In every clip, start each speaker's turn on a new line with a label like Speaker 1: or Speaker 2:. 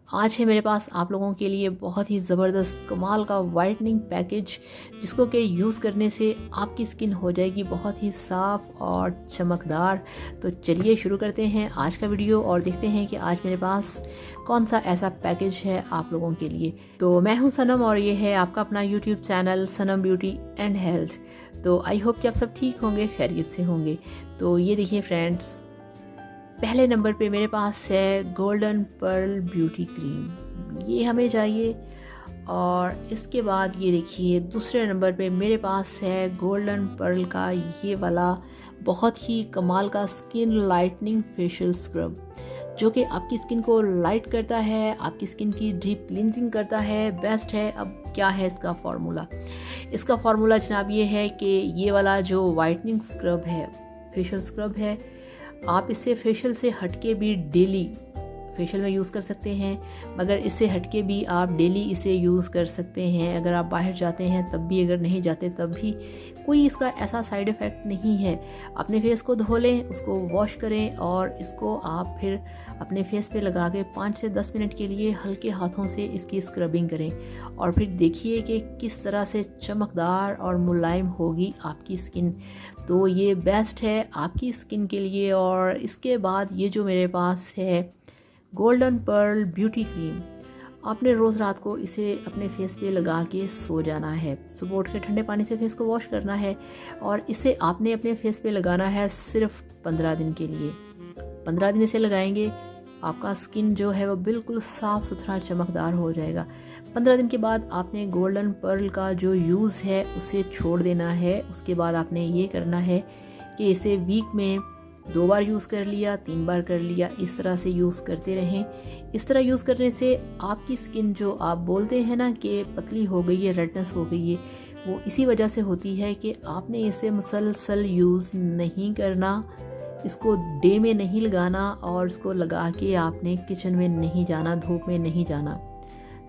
Speaker 1: आज है मेरे पास आप लोगों के लिए बहुत ही ज़बरदस्त कमाल का वाइटनिंग पैकेज, जिसको कि यूज़ करने से आपकी स्किन हो जाएगी बहुत ही साफ़ और चमकदार। तो चलिए शुरू करते हैं आज का वीडियो और देखते हैं कि आज मेरे पास कौन सा ऐसा पैकेज है आप लोगों के लिए। तो मैं हूं सनम और ये है आपका अपना YouTube channel Sanam beauty and health. तो आई होप कि आप सब ठीक होंगे, खैरियत से होंगे। तो ये देखिए फ्रेंड्स, पहले नंबर पे मेरे पास है गोल्डन पर्ल ब्यूटी क्रीम, ये हमें चाहिए। और इसके बाद ये देखिए दूसरे नंबर पे मेरे पास है गोल्डन पर्ल का ये वाला बहुत ही कमाल का स्किन लाइटनिंग फेशियल स्क्रब, जो कि आपकी स्किन को लाइट करता है, आपकी स्किन की डीप क्लींजिंग करता है। बेस्ट है। अब क्या है इसका फार्मूला? इसका फार्मूला जनाब ये है कि ये वाला जो वाइटनिंग स्क्रब है, फेशियल स्क्रब है, आप इसे फेशियल से हटके भी डेली फेशियल में यूज़ कर सकते हैं, मगर इससे हटके भी आप डेली इसे यूज़ कर सकते हैं। अगर आप बाहर जाते हैं तब भी, अगर नहीं जाते तब भी, कोई इसका ऐसा साइड इफ़ेक्ट नहीं है। अपने फेस को धो लें, उसको वॉश करें और इसको आप फिर अपने फेस पे लगा के 5 से 10 मिनट के लिए हल्के हाथों से इसकी स्क्रबिंग करें और फिर देखिए कि किस तरह से चमकदार और मुलायम होगी आपकी स्किन। तो ये बेस्ट है आपकी स्किन के लिए। और इसके बाद ये जो मेरे पास है गोल्डन पर्ल ब्यूटी क्रीम, आपने रोज़ रात को इसे अपने फेस पे लगा के सो जाना है। सुबह उठ के ठंडे पानी से फेस को वॉश करना है और इसे आपने अपने फेस पे लगाना है सिर्फ 15 दिन के लिए। 15 दिन इसे लगाएंगे, आपका स्किन जो है वो बिल्कुल साफ़ सुथरा चमकदार हो जाएगा। 15 दिन के बाद आपने गोल्डन पर्ल का जो यूज़ है उसे छोड़ देना है। उसके बाद आपने ये करना है कि इसे वीक में 2 बार यूज़ कर लिया, 3 बार कर लिया, इस तरह से यूज़ करते रहें। इस तरह यूज़ करने से आपकी स्किन जो आप बोलते हैं ना कि पतली हो गई है, रेडनेस हो गई है, वो इसी वजह से होती है कि आपने इसे मुसलसल यूज़ नहीं करना, इसको डे में नहीं लगाना और इसको लगा के आपने किचन में नहीं जाना, धूप में नहीं जाना।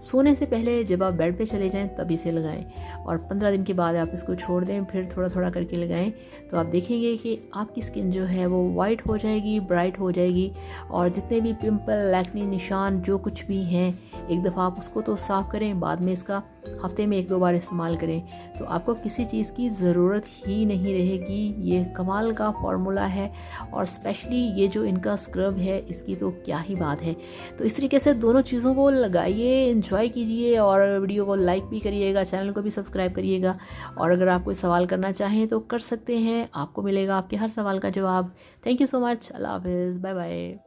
Speaker 1: सोने से पहले जब आप बेड पे चले जाएं तब इसे लगाएं और 15 दिन के बाद आप इसको छोड़ दें, फिर थोड़ा थोड़ा करके लगाएं। तो आप देखेंगे कि आपकी स्किन जो है वो वाइट हो जाएगी, ब्राइट हो जाएगी और जितने भी पिंपल, एक्ने, निशान जो कुछ भी हैं, एक दफ़ा आप उसको तो साफ़ करें, बाद में इसका हफ्ते में 1-2 बार इस्तेमाल करें तो आपको किसी चीज़ की ज़रूरत ही नहीं रहेगी। ये कमाल का फार्मूला है और स्पेशली ये जो इनका स्क्रब है इसकी तो क्या ही बात है। तो इस तरीके से दोनों चीज़ों को लगाइए, एंजॉय कीजिए और वीडियो को लाइक भी करिएगा, चैनल को भी सब्सक्राइब करिएगा। और अगर आप कोई सवाल करना चाहें तो कर सकते हैं, आपको मिलेगा आपके हर सवाल का जवाब। Thank you so much. अल्लाह हाफिज़, बाय बाय।